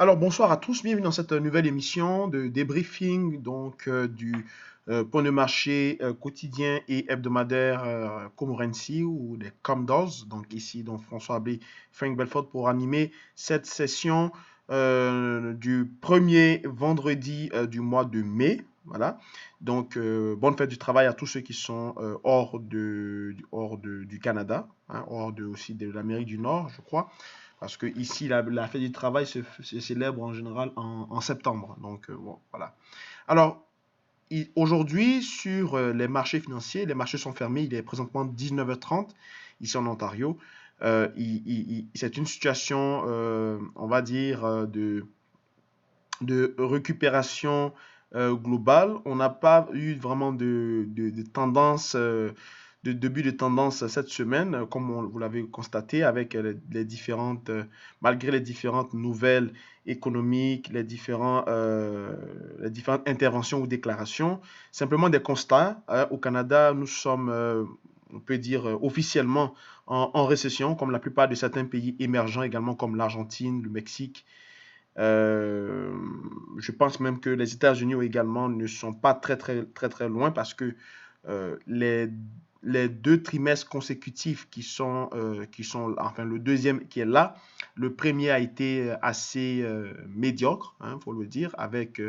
Alors bonsoir à tous, bienvenue dans cette nouvelle émission de débriefing du point de marché quotidien et hebdomadaire Comorency ou des Comdos. Donc ici donc François Abbé, Frank Belfort pour animer cette session du premier vendredi du mois de mai. Voilà. Donc bonne fête du travail à tous ceux qui sont du Canada, hein, aussi de l'Amérique du Nord, je crois. Parce que ici, la fête du travail se célèbre en général en septembre. Donc, bon, voilà. Alors, aujourd'hui, sur les marchés financiers, les marchés sont fermés. Il est présentement 19h30 ici en Ontario. C'est une situation, on va dire, de récupération globale. On n'a pas eu vraiment de tendance de début de tendance cette semaine, comme vous l'avez constaté, avec malgré les différentes nouvelles économiques, les différentes interventions ou déclarations, simplement des constats. Au Canada, nous sommes, on peut dire officiellement, en récession, comme la plupart de certains pays émergents également, comme l'Argentine, le Mexique. Euh, je pense même que les États-Unis également ne sont pas très loin parce que euh, les, les deux trimestres consécutifs enfin le deuxième qui est là, le premier a été assez médiocre, hein, faut le dire, avec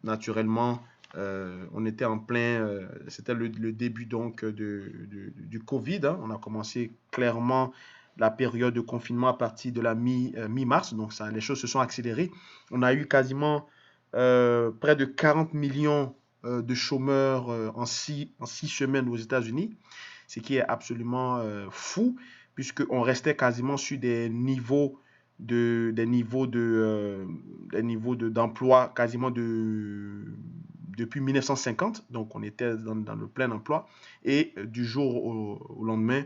naturellement, on était en plein, c'était le début donc du Covid, hein. On a commencé clairement la période de confinement à partir de la mi-mars, donc ça, les choses se sont accélérées. On a eu quasiment près de 40 millions de chômeurs en six semaines aux États-Unis, ce qui est absolument fou, puisqu'on restait quasiment sur des niveaux d'emploi quasiment depuis 1950, donc on était dans le plein emploi, et du jour au lendemain,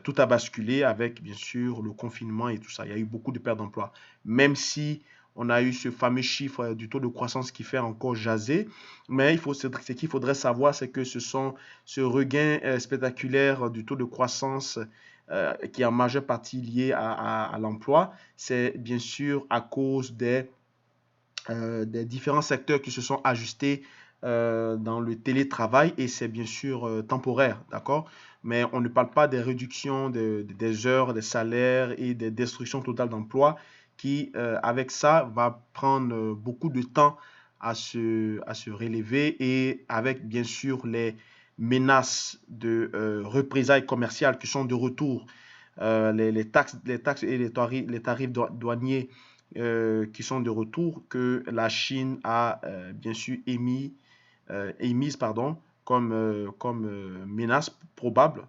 tout a basculé avec bien sûr le confinement et tout ça. Il y a eu beaucoup de pertes d'emploi, même si on a eu ce fameux chiffre du taux de croissance qui fait encore jaser. Mais ce qu'il faudrait savoir, c'est que ce regain spectaculaire du taux de croissance qui est en majeure partie lié à l'emploi, c'est bien sûr à cause des différents secteurs qui se sont ajustés dans le télétravail et c'est bien sûr temporaire, d'accord? Mais on ne parle pas des réductions des heures, des salaires et des destructions totales d'emplois qui, avec ça, va prendre beaucoup de temps à se relever et avec bien sûr les menaces de représailles commerciales qui sont de retour, les taxes et les tarifs douaniers qui sont de retour que la Chine a bien sûr émise pardon, comme menace probable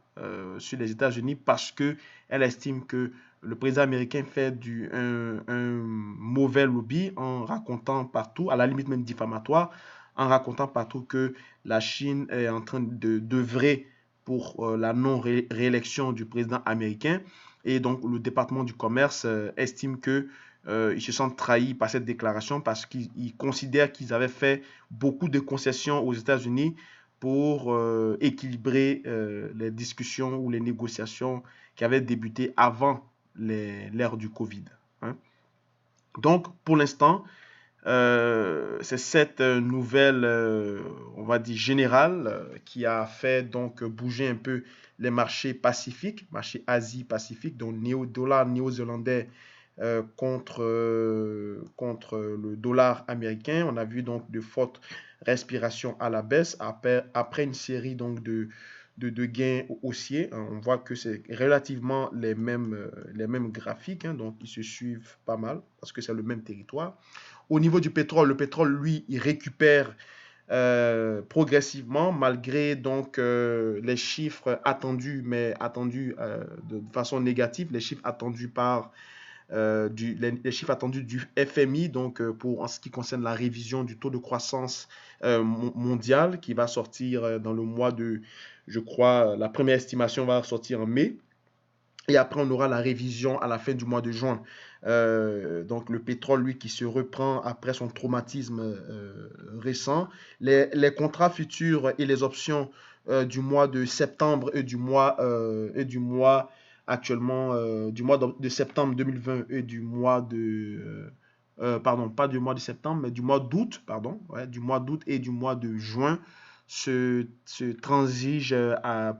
sur les États-Unis parce qu'elle estime que le président américain fait un mauvais lobby en racontant partout, à la limite même diffamatoire, en racontant partout que la Chine est en train d'œuvrer pour la non-réélection du président américain. Et donc, le département du commerce estime que ils se sentent trahis par cette déclaration parce qu'ils considèrent qu'ils avaient fait beaucoup de concessions aux États-Unis pour équilibrer les discussions ou les négociations qui avaient débuté avant l'ère du Covid, hein. Donc, pour l'instant, c'est cette nouvelle, on va dire générale, qui a fait donc bouger un peu les marchés pacifiques, marché Asie-Pacifique, donc dollar néo-zélandais contre le dollar américain. On a vu donc de fortes respirations à la baisse après une série donc de gains haussiers, hein. On voit que c'est relativement les mêmes graphiques, hein, donc ils se suivent pas mal parce que c'est le même territoire. Au niveau du pétrole, le pétrole, lui, il récupère progressivement, malgré donc les chiffres attendus, mais attendus de façon négative, les chiffres attendus les chiffres attendus du FMI, donc pour en ce qui concerne la révision du taux de croissance mondial, qui va sortir dans le mois je crois, la première estimation va sortir en mai. Et après, on aura la révision à la fin du mois de juin. Donc, le pétrole, lui, qui se reprend après son traumatisme récent. Les contrats futurs et les options du mois de septembre et du mois actuellement, du mois de septembre 2020 et du mois pardon, pas du mois de septembre, mais du mois d'août, pardon, ouais, du mois d'août et du mois de juin se transige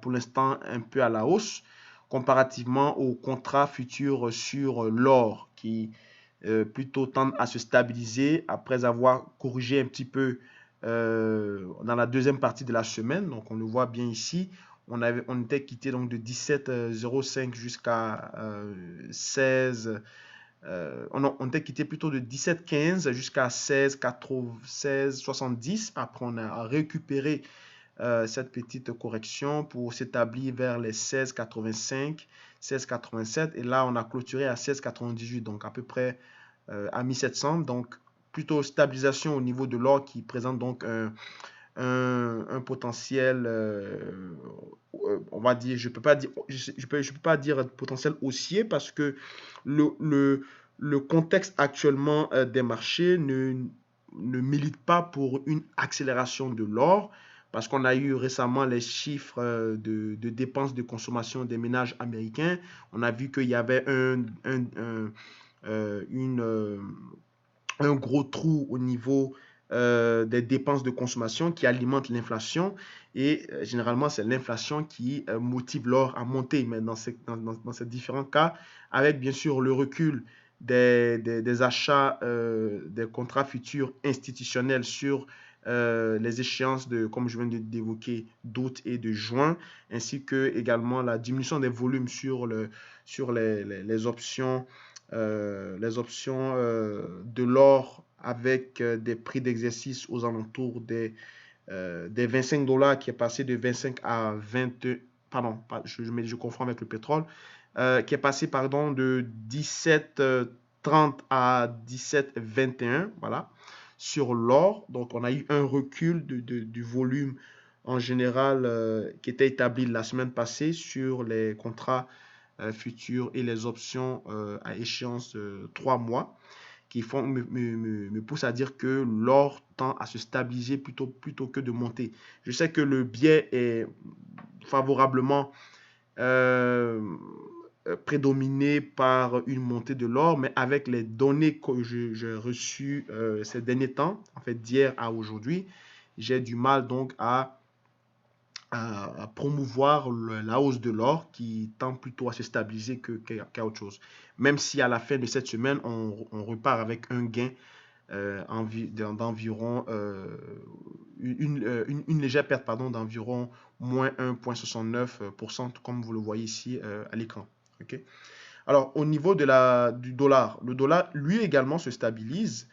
pour l'instant un peu à la hausse comparativement aux contrats futurs sur l'or qui plutôt tendent à se stabiliser après avoir corrigé un petit peu dans la deuxième partie de la semaine. Donc on le voit bien ici. On était quitté donc de 17,05 jusqu'à 16. On était quitté plutôt de 17,15 jusqu'à 16,70. Après, on a récupéré cette petite correction pour s'établir vers les 16,85, 16,87. Et là, on a clôturé à 16,98, donc à peu près à 1700. Donc, plutôt stabilisation au niveau de l'or qui présente donc un potentiel, on va dire, je peux pas dire potentiel haussier parce que le, le, le contexte actuellement des marchés ne milite pas pour une accélération de l'or parce qu'on a eu récemment les chiffres de dépenses de consommation des ménages américains. On a vu qu'il y avait une, un gros trou au niveau des dépenses de consommation qui alimentent l'inflation et généralement c'est l'inflation qui motive l'or à monter. Mais dans ces différents cas, avec bien sûr le recul des achats des contrats futurs institutionnels sur les échéances de, comme je viens d'évoquer, d'août et de juin, ainsi que également la diminution des volumes sur les options de l'or avec des prix d'exercice aux alentours des 25 dollars qui est passé de 25 à 20, pardon, je confonds avec le pétrole, qui est passé pardon, de 17,30 à 17,21, voilà, sur l'or. Donc on a eu un recul du volume en général qui était établi la semaine passée sur les contrats futures et les options à échéance de 3 mois qui me poussent à dire que l'or tend à se stabiliser plutôt que de monter. Je sais que le biais est favorablement euh, prédominé par une montée de l'or, mais avec les données que j'ai reçues ces derniers temps, en fait d'hier à aujourd'hui, j'ai du mal donc à promouvoir la hausse de l'or qui tend plutôt à se stabiliser qu'à autre chose. Même si à la fin de cette semaine, on repart avec un gain d'environ une légère perte pardon, d'environ moins 1,69%, comme vous le voyez ici à l'écran. Okay. Alors, au niveau du dollar, le dollar, lui également, se stabilise.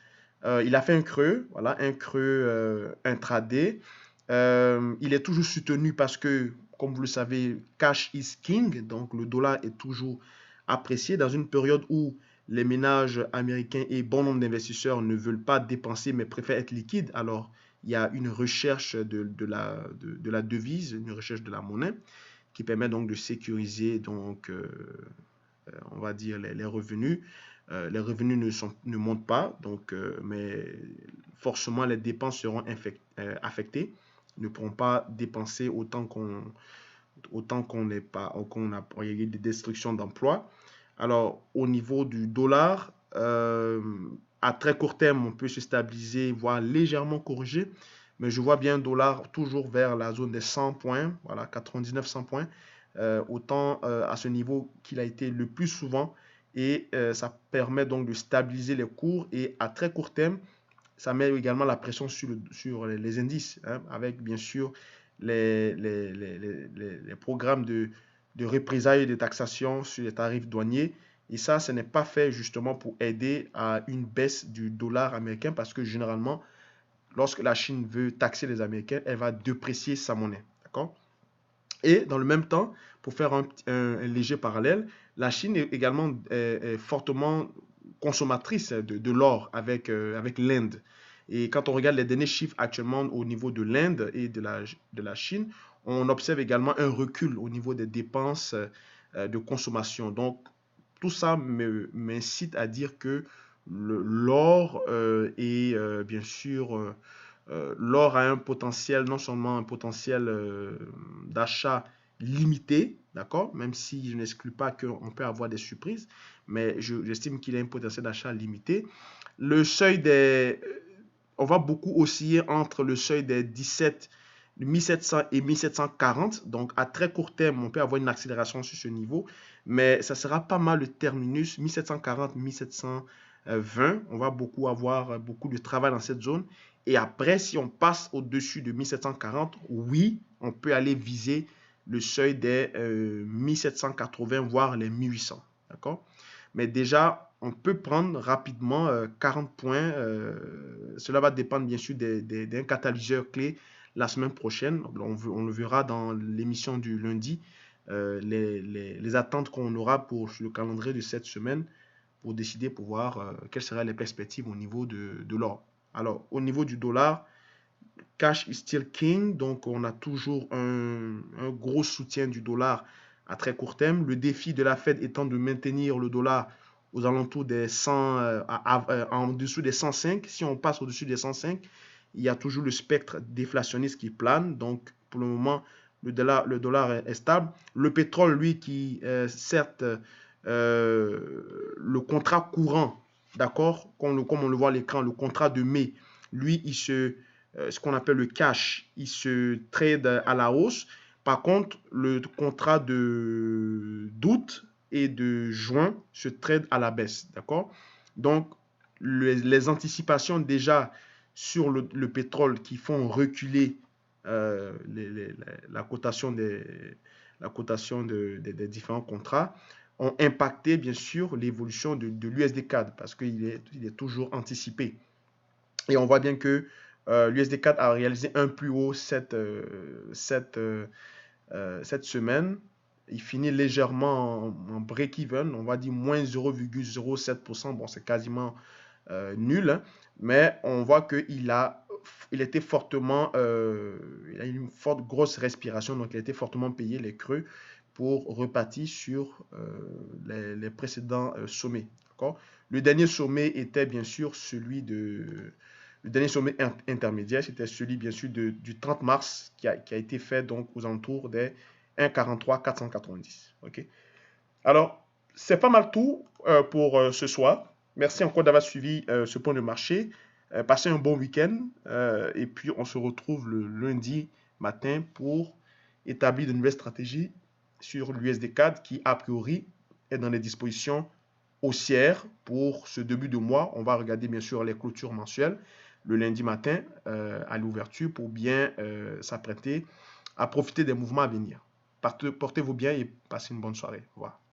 Il a fait un creux, voilà, un creux intraday. Il est toujours soutenu parce que, comme vous le savez, cash is king, donc le dollar est toujours apprécié dans une période où les ménages américains et bon nombre d'investisseurs ne veulent pas dépenser mais préfèrent être liquides. Alors, il y a une recherche de la devise, une recherche de la monnaie qui permet donc de sécuriser donc, on va dire les revenus. Les revenus ne montent pas, donc, mais forcément les dépenses seront affectées. Ne pourront pas dépenser autant qu'on n'est pas, qu'on a il y a des destructions d'emplois. Alors, au niveau du dollar, à très court terme, on peut se stabiliser, voire légèrement corriger. Mais je vois bien un dollar toujours vers la zone des 100 points, voilà, 99-100 points, autant à ce niveau qu'il a été le plus souvent. Et ça permet donc de stabiliser les cours. Et à très court terme, ça met également la pression sur les indices, hein, avec bien sûr les programmes de représailles et de taxation sur les tarifs douaniers. Et ça, ce n'est pas fait justement pour aider à une baisse du dollar américain parce que généralement, lorsque la Chine veut taxer les Américains, elle va déprécier sa monnaie. D'accord? Et dans le même temps, pour faire un léger parallèle, la Chine est également fortement consommatrice de l'or avec l'Inde. Et quand on regarde les derniers chiffres actuellement au niveau de l'Inde et de la Chine, on observe également un recul au niveau des dépenses de consommation. Donc, tout ça m'incite à dire que l'or est bien sûr l'or a un potentiel, non seulement un potentiel d'achat limité, d'accord? Même si je n'exclus pas qu'on peut avoir des surprises, mais j'estime qu'il a un potentiel d'achat limité. Le seuil des... On va beaucoup osciller entre le seuil des 1700 et 1740. Donc, à très court terme, on peut avoir une accélération sur ce niveau, mais ça sera pas mal le terminus 1740, 1720. On va beaucoup avoir beaucoup de travail dans cette zone. Et après, si on passe au-dessus de 1740, oui, on peut aller viser le seuil des 1780, voire les 1800. D'accord? Mais déjà, on peut prendre rapidement 40 points. Cela va dépendre bien sûr d'un catalyseur clé la semaine prochaine. On le verra dans l'émission du lundi. Les attentes qu'on aura pour le calendrier de cette semaine pour décider pour voir quelles seraient les perspectives au niveau de l'or. Alors, au niveau du dollar, cash is still king. Donc, on a toujours un gros soutien du dollar à très court terme. Le défi de la Fed étant de maintenir le dollar aux alentours des 100, en dessous des 105. Si on passe au-dessus des 105, il y a toujours le spectre déflationniste qui plane. Donc, pour le moment, le dollar est stable. Le pétrole, lui, qui, certes, le contrat courant, d'accord, comme on le voit à l'écran, le contrat de mai, lui, ce qu'on appelle le cash, il se trade à la hausse. Par contre, le contrat d'août et de juin se trade à la baisse, d'accord? Donc, les anticipations déjà sur le pétrole qui font reculer la cotation des différents contrats ont impacté bien sûr l'évolution de l'USD-CAD parce qu'il est toujours anticipé. Et on voit bien que l'USD-CAD a réalisé un plus haut cette semaine. Il finit légèrement en break-even, on va dire moins 0,07%. Bon, c'est quasiment nul, hein, mais on voit qu'il était fortement, il a eu une forte grosse respiration, donc il a été fortement payé les creux pour repartir sur les précédents sommets. Le dernier sommet était bien sûr le dernier sommet intermédiaire, c'était celui bien sûr du 30 mars qui a été fait donc aux alentours des 1,43 490. Ok. Alors, c'est pas mal tout pour ce soir. Merci encore d'avoir suivi ce point de marché. Passez un bon week-end et puis on se retrouve le lundi matin pour établir de nouvelles stratégies sur l'USD-CAD qui, a priori, est dans les dispositions haussières pour ce début de mois. On va regarder bien sûr les clôtures mensuelles le lundi matin à l'ouverture pour bien s'apprêter à profiter des mouvements à venir. Portez-vous bien et passez une bonne soirée. Au revoir.